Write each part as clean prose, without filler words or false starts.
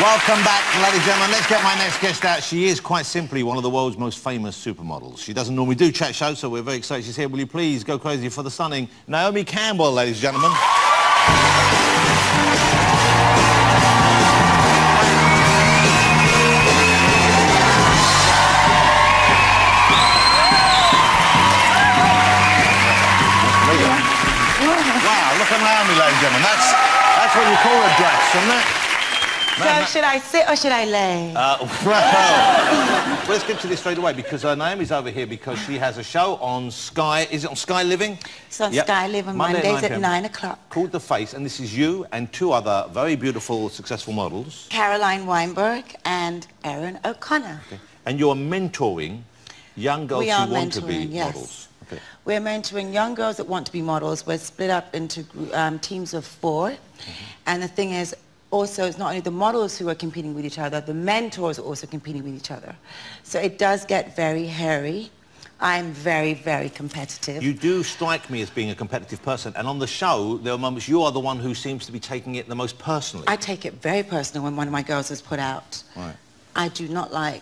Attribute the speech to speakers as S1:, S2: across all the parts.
S1: Welcome back, ladies and gentlemen. Let's get my next guest out. She is, quite simply, one of the world's most famous supermodels. She doesn't normally do chat shows, so we're very excited she's here. Will you please go crazy for the stunning Naomi Campbell, ladies and gentlemen? Wow, look at Naomi, ladies and gentlemen. That's what you call a dress, isn't it?
S2: So should I sit or should I lay?
S1: Well, let's get to this straight away, because Naomi's over here because she has a show on Sky. Is it on Sky Living?
S2: It's on Sky Living, Mondays at 9 o'clock.
S1: Called The Face, and this is you and two other very beautiful, successful models.
S2: Caroline Weinberg and Erin O'Connor.
S1: Okay. And you're mentoring young girls who want to be models. Okay.
S2: We're mentoring young girls that want to be models. We're split up into teams of 4. And the thing is, also, it's not only the models who are competing with each other, the mentors are also competing with each other. So it does get very hairy. I'm very, very competitive.
S1: You do strike me as being a competitive person, and on the show, there are moments you are the one who seems to be taking it the most personally.
S2: I take it very personal when one of my girls is put out.
S1: Right.
S2: I do not like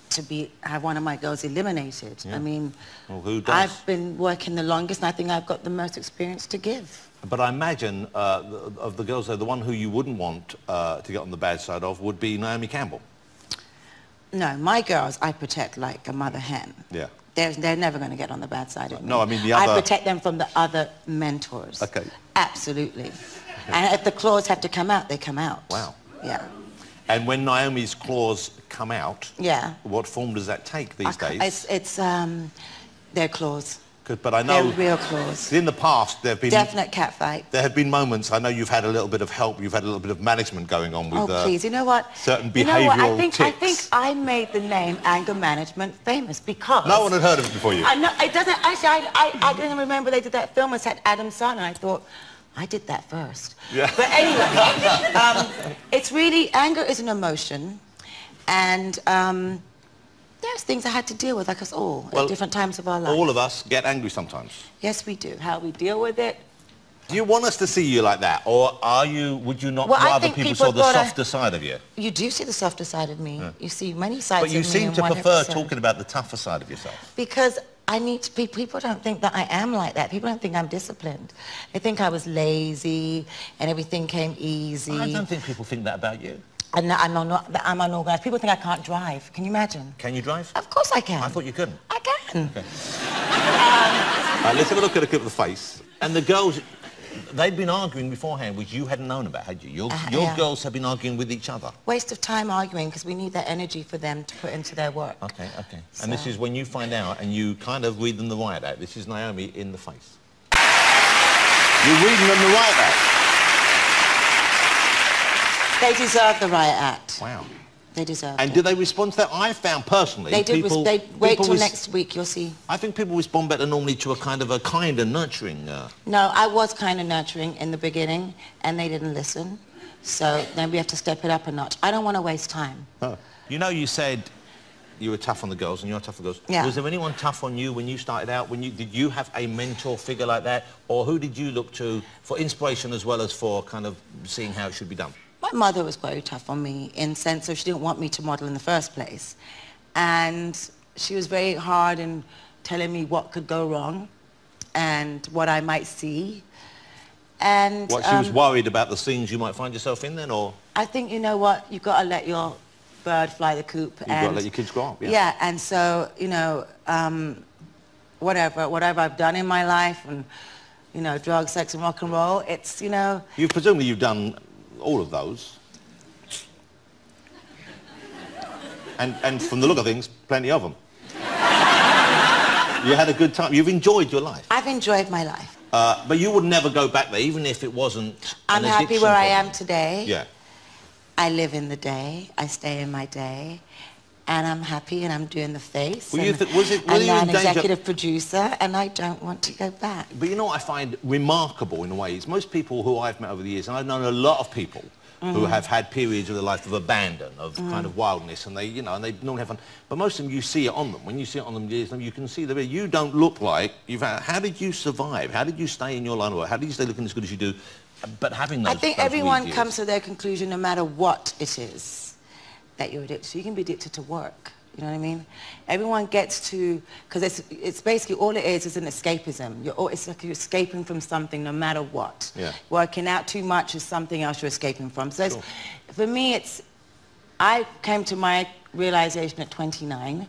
S2: to have one of my girls eliminated.
S1: Yeah.
S2: I mean,
S1: well, who does?
S2: I've been working the longest, and I think I've got the most experience to give.
S1: But I imagine of the girls there, the one who you wouldn't want to get on the bad side of would be Naomi Campbell.
S2: No, my girls I protect like a mother hen.
S1: Yeah.
S2: They're never going to get on the bad side of me.
S1: No, I mean the other...
S2: I protect them from the other mentors.
S1: Okay.
S2: Absolutely. Okay. And if the claws have to come out, they come out.
S1: Wow.
S2: Yeah.
S1: And when Naomi's claws come out,
S2: yeah,
S1: what form does that take these days?
S2: It's their claws.
S1: But I know...
S2: They're real claws.
S1: In the past, there have been...
S2: Definite cat fight.
S1: There have been moments, I know you've had a little bit of help, you've had a little bit of management going on with...
S2: Oh, please, you know what?
S1: Certain behavioural tics.
S2: I think I made the name anger management famous because...
S1: No one had heard of it before you.
S2: No, it doesn't... Actually, I didn't remember they did that film. It had Adam Sandler, and I thought, I did that first. Yeah. But anyway, it's really... Anger is an emotion, and... there's things I had to deal with, like us all, at different times of our life.
S1: All of us get angry sometimes.
S2: Yes, we do. How we deal with it.
S1: Do you want us to see you like that, or would you not rather people saw the softer side of you? You
S2: do see the softer side of me. Yeah. You see many sides of me.
S1: But you seem to prefer talking about the tougher side of yourself.
S2: Because I need to be... People don't think that I am like that. People don't think I'm disciplined. They think I was lazy and everything came easy.
S1: I don't think people think that about you.
S2: I'm unorganized. People think I can't drive. Can you imagine?
S1: Can you drive?
S2: Of course I can.
S1: I thought you couldn't.
S2: I can.
S1: Okay. Let's have a look at a clip of The Face. And the girls, they'd been arguing beforehand, which you hadn't known about, had you? Your girls have been arguing with each other. Waste of time arguing, because we need that energy for them to put into their work. Okay, okay. So. And this is when you find out and you kind of read them the riot act. This is Naomi in The Face. You're reading them the riot act.
S2: They deserve the riot act.
S1: Wow.
S2: They deserve it.
S1: And do they respond to that? I found personally...
S2: They did. They wait till next week, you'll see.
S1: I think people respond better normally to a kind of a kind and nurturing...
S2: No, I was kind of nurturing in the beginning, and they didn't listen. So then we have to step it up a notch. I don't want to waste time.
S1: Oh. You know, you said you were tough on the girls, and you're tough on the girls.
S2: Yeah.
S1: Was there anyone tough on you when you started out? Did you have a mentor figure like that? Or who did you look to for inspiration as well as for kind of seeing how it should be done?
S2: My mother was very tough on me in the sense of she didn't want me to model in the first place. And she was very hard in telling me what could go wrong and what I might see. And
S1: what, she was worried about the scenes you might find yourself in then, or?
S2: I think, you know what, you've got to let your bird fly the coop.
S1: You've got to let your kids grow up, yeah.
S2: Yeah, and so, you know, whatever I've done in my life and, you know, drugs, sex and rock and roll, it's, you know...
S1: Presumably you've done all of those. And from the look of things, plenty of them. You had a good time. You've enjoyed your life.
S2: I've enjoyed my life.
S1: But you would never go back there, even if it wasn't
S2: I'm happy where I am today.
S1: Yeah.
S2: I live in the day. I stay in my day. And I'm happy, and I'm doing The Face.
S1: Well,
S2: I'm now an executive producer, and I don't want to go back.
S1: But you know what I find remarkable in a way is most people who I've met over the years, and I've known a lot of people who have had periods of their life of abandon, of kind of wildness, and they, you know, and they normally have fun. But most of them, you see it on them. When you see it on them, you can see that you don't look like you've had. How did you survive? How did you stay in your line of work? How did you stay looking as good as you do But having those...
S2: I think everyone comes to their conclusion no matter what it is that you're addicted to. You can be addicted to work. You know what I mean? Everyone gets to... Because it's basically all it is an escapism. It's like you're escaping from something no matter what.
S1: Yeah.
S2: Working out too much is something else you're escaping from. So for me, it's... I came to my realization at 29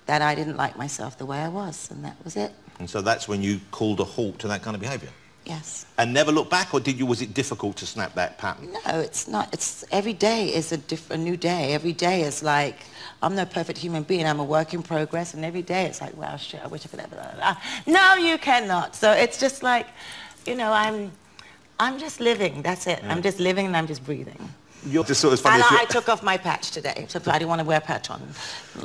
S2: that I didn't like myself the way I was, and that was it.
S1: And so that's when you called a halt to that kind of behaviour?
S2: Yes. And
S1: never look back, or was it difficult to snap that pattern?
S2: No, it's not. Every day is a new day. Every day is like, I'm no perfect human being. I'm a work in progress, and every day it's like, wow, shit, I wish I could have... Blah, blah, blah. No, you cannot. So it's just like, you know, I'm just living. That's it. Yeah. I'm just living and I'm just breathing.
S1: You're just sort of funny.
S2: And I took off my patch today, so I didn't want to wear a patch on.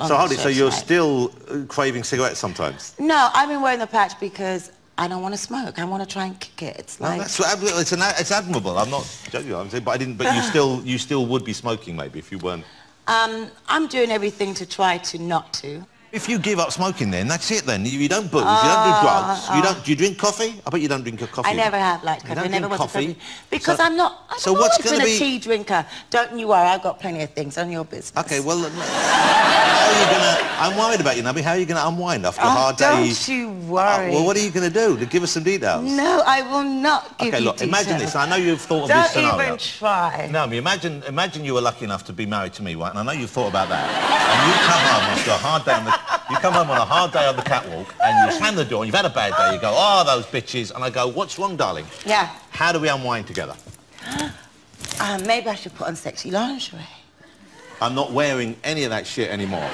S1: So hold it, so you're still craving cigarettes sometimes?
S2: No, I've been wearing the patch because I don't want to smoke. I want to try and kick it. It's like...
S1: No, it's admirable. I'm not joking. I'm saying, but you still would be smoking maybe if you weren't.
S2: I'm doing everything to try to not to.
S1: If you give up smoking then, that's it then. You don't booze, you don't do drugs, do you drink coffee? I bet you don't drink a coffee.
S2: I never have liked coffee. I never was
S1: coffee.
S2: A coffee. Because I'm not... I've always been a tea drinker. Don't you worry, I've got plenty of things on your business.
S1: Okay, well, how are you going to... I'm worried about you, Naomi. How are you going to unwind after a hard day?
S2: Don't you worry.
S1: Well, what are you going to do? Give us some details.
S2: No, I will not give you details.
S1: Okay, look, imagine this. I know you've thought of this scenario.
S2: Don't even try.
S1: Naomi, imagine you were lucky enough to be married to me, right? And I know you've thought about that. And you come home after a hard day on the... You come home on a hard day on the catwalk and you slam the door and you've had a bad day. You go, oh, those bitches. And I go, what's wrong, darling?
S2: Yeah.
S1: How do we unwind together?
S2: Maybe I should put on sexy lingerie.
S1: I'm not wearing any of that shit anymore.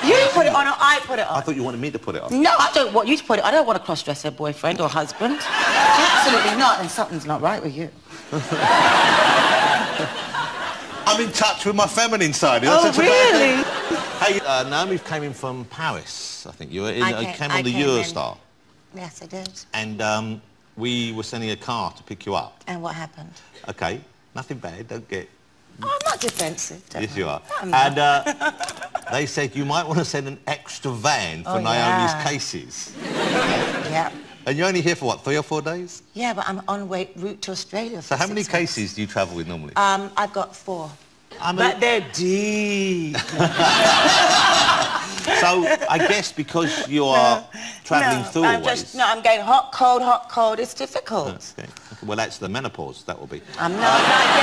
S2: You put it on or I put it on?
S1: I thought you wanted me to put it on.
S2: No, I don't want you to put it on. I don't want a cross-dresser boyfriend or husband. Absolutely not. And something's not right with you.
S1: I'm in touch with my feminine side.
S2: Oh, really?
S1: Hey, Naomi came in from Paris, I think. You came on the Eurostar.
S2: Yes, I did.
S1: And we were sending a car to pick you up.
S2: And what happened?
S1: OK, nothing bad, don't get...
S2: Oh, I'm not defensive.
S1: Yes, you are. And they said you might want to send an extra van for Naomi's cases.
S2: Yeah.
S1: And you're only here for, what, 3 or 4 days?
S2: Yeah, but I'm on route to Australia for
S1: So how many
S2: 6 weeks.
S1: cases do you travel with normally?
S2: I've got 4. But they're deep.
S1: So I guess because you are travelling through always...
S2: I'm going hot, cold. It's difficult.
S1: Okay. Well, that's the menopause, that will be.
S2: I'm not yet.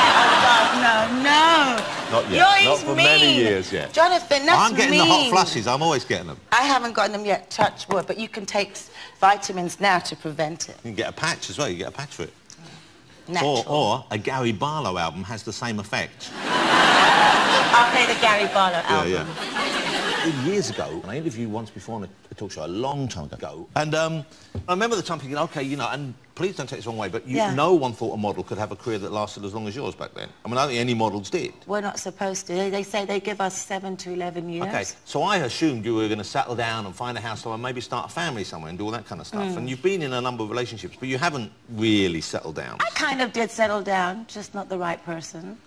S2: No.
S1: Not yet. Not for
S2: mean.
S1: Many years yet.
S2: Jonathan, that's
S1: I'm getting the hot flushes. I'm always getting them.
S2: I haven't gotten them yet, touch wood, but you can take vitamins now to prevent it.
S1: You can get a patch as well. You get a patch for it.
S2: Natural.
S1: Or a Gary Barlow album has the same effect.
S2: I'll play the Gary Barlow album.
S1: Yeah. Years ago, I interviewed once before on a talk show a long time ago, and I remember the time thinking, OK, you know, and please don't take this the wrong way, but no one thought a model could have a career that lasted as long as yours back then. I mean, I don't think any models did. We're
S2: not supposed to. They say they give us 7 to 11 years.
S1: OK, so I assumed you were going to settle down and find a house somewhere, maybe start a family somewhere and do all that kind of stuff. And you've been in a number of relationships, but you haven't really settled down.
S2: I kind of did settle down, just not the right person.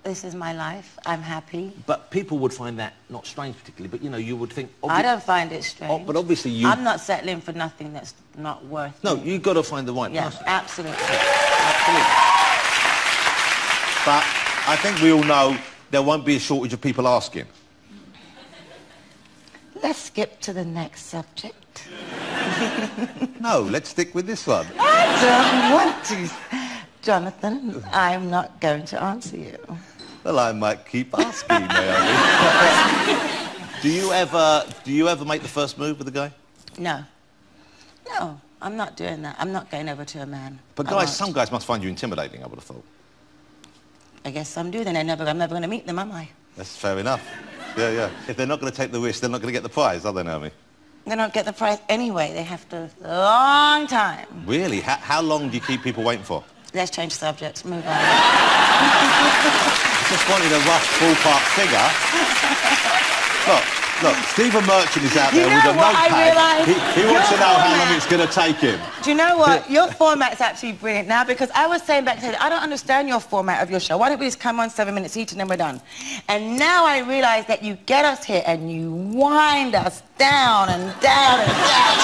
S2: This is my life. I'm happy.
S1: But people would find that not strange particularly, but, you know, you would think...
S2: I don't find it strange.
S1: But obviously you...
S2: I'm not settling for nothing that's not worth
S1: No, you've got to find the right person.
S2: Yeah, absolutely.
S1: But I think we all know there won't be a shortage of people asking.
S2: Let's skip to the next subject.
S1: No, let's stick with this one.
S2: I don't want to. Jonathan, I'm not going to answer you.
S1: Well, I might keep asking, Naomi. Do you ever make the first move with a guy?
S2: No. No, I'm not doing that. I'm not going over to a man.
S1: But guys, some guys must find you intimidating, I would have thought.
S2: I guess some do, then I'm never going to meet them, am I?
S1: That's fair enough. Yeah. If they're not going to take the risk, they're not going to get the prize, are they, Naomi?
S2: They don't get the prize anyway. They have to... a long time.
S1: Really? How long do you keep people waiting for?
S2: Let's change subjects. Move on.
S1: I just wanted a rough ballpark figure. Look, Stephen Merchant is out there with a notepad. He wants to know how long it's going to take him.
S2: Do you know what? Your format's actually brilliant now, because I was saying back then, I don't understand your format of your show. Why don't we just come on 7 minutes each and then we're done? And now I realise that you get us here and you wind us down and down and down.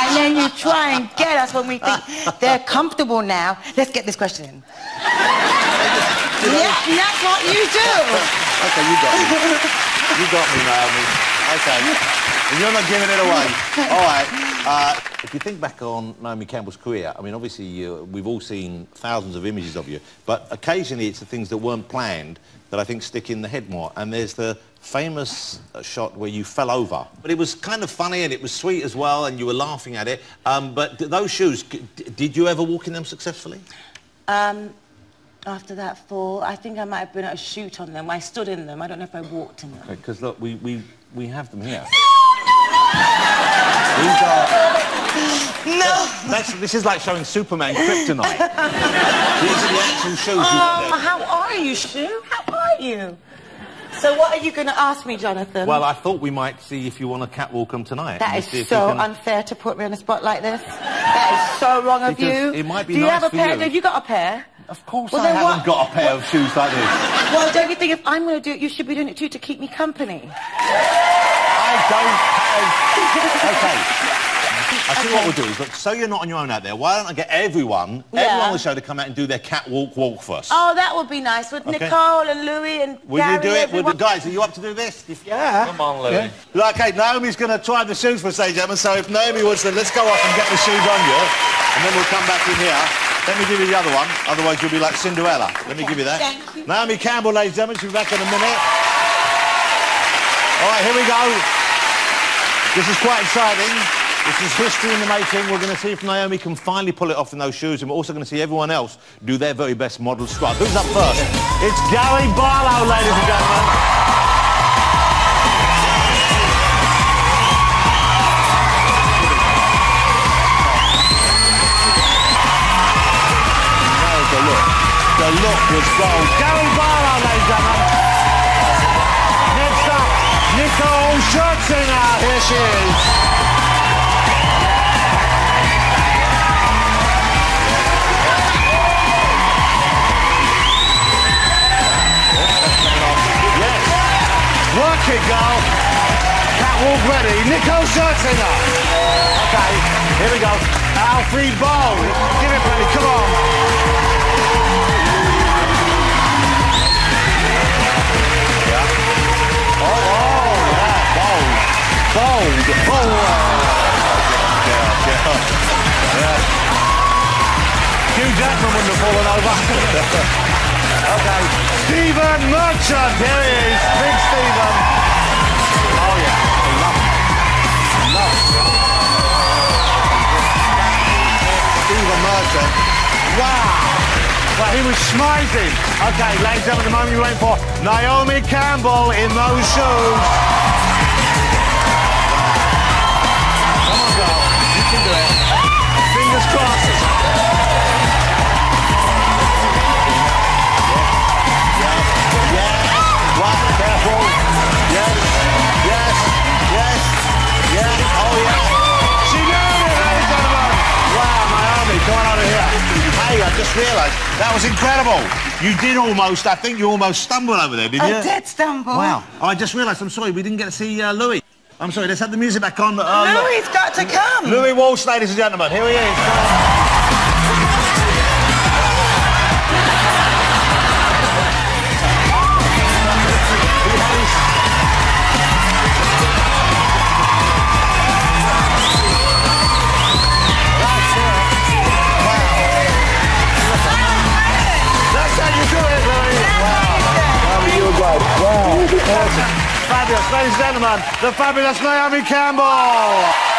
S2: And then you try and get us when we think they're comfortable now. Let's get this question in. Yeah, that's what you do.
S1: OK, you got me. You got me, Naomi. OK. And you're not giving it away. All right. If you think back on Naomi Campbell's career, I mean, obviously, we've all seen thousands of images of you, but occasionally it's the things that weren't planned that I think stick in the head more. And there's the famous shot where you fell over. But it was kind of funny and it was sweet as well, and you were laughing at it. But those shoes, did you ever walk in them successfully?
S2: After that fall, I think I might have been at a shoot on them. I stood in them. I don't know if I walked in them.
S1: Because, look, we have them here. These are...
S2: No!
S1: This is like showing Superman kryptonite. These are the actual shoes.
S2: How are you, Shu? How are you? So what are you going to ask me, Jonathan?
S1: Well, I thought we might see if you want to catwalk them tonight.
S2: That is so unfair to put me on a spot like this. That is so wrong of you.
S1: It might be
S2: Do you
S1: nice
S2: have a
S1: for
S2: pair?
S1: you.
S2: Have you got a pair?
S1: Of course I haven't got a pair of shoes like this.
S2: Well, don't you think if I'm going to do it, you should be doing it too to keep me company?
S1: I don't have... OK. I see what we'll do is, look, so you're not on your own out there, why don't I get everyone on the show to come out and do their catwalk walk for us?
S2: Oh, that would be nice. With Nicole and Louis and
S1: Will
S2: Gary,
S1: you do it?
S2: everyone...
S1: Guys, are you up to do this?
S3: Yeah.
S1: Come on, Louis. Yeah. OK, Naomi's going to try the shoes for us, ladies and gentlemen, so if Naomi wants to, let's go off and get the shoes on you, and then we'll come back in here. Let me give you the other one, otherwise you'll be like Cinderella. Let me give you that.
S2: Thank you.
S1: Naomi Campbell, ladies and gentlemen, she'll be back in a minute. All right, here we go. This is quite exciting. This is history in the making. We're going to see if Naomi can finally pull it off in those shoes, and we're also going to see everyone else do their very best model strut. Who's up first? It's Gary Barlow, ladies and gentlemen. The look was gold. Gary Barlow, ladies and gentlemen. Next up, Nicole Scherzinger. Here she is. Yes. Work it, girl. Catwalk ready. Nicole Scherzinger. OK, here we go. Alfie Bowl. Give it, buddy. Come on. Bold. Hugh Jackman wouldn't have fallen over. OK. Stephen Merchant. Here he is. Big Stephen. Oh, yeah. Love it. Stephen Merchant. Wow. Well, he was smizing. OK, ladies and gentlemen, the moment you're waiting for. Naomi Campbell in those shoes. You can do it. Fingers crossed. Yes. Wow, careful. Yes. Oh, yeah. She nailed it, ladies and gentlemen. Wow, Naomi, come on over here. Hey, I just realised, that was incredible. You did almost, I think you almost stumbled over there, didn't you?
S2: I did stumble.
S1: Wow. Oh, I just realised, I'm sorry, we didn't get to see Louis. I'm sorry, let's have the music back on.
S2: Louis's got to come.
S1: Louis Walsh, ladies and gentlemen. Here he is. That's how you do it, Louis. Wow. You were great. Wow. Awesome. Fabulous, ladies and gentlemen, the fabulous Naomi Campbell.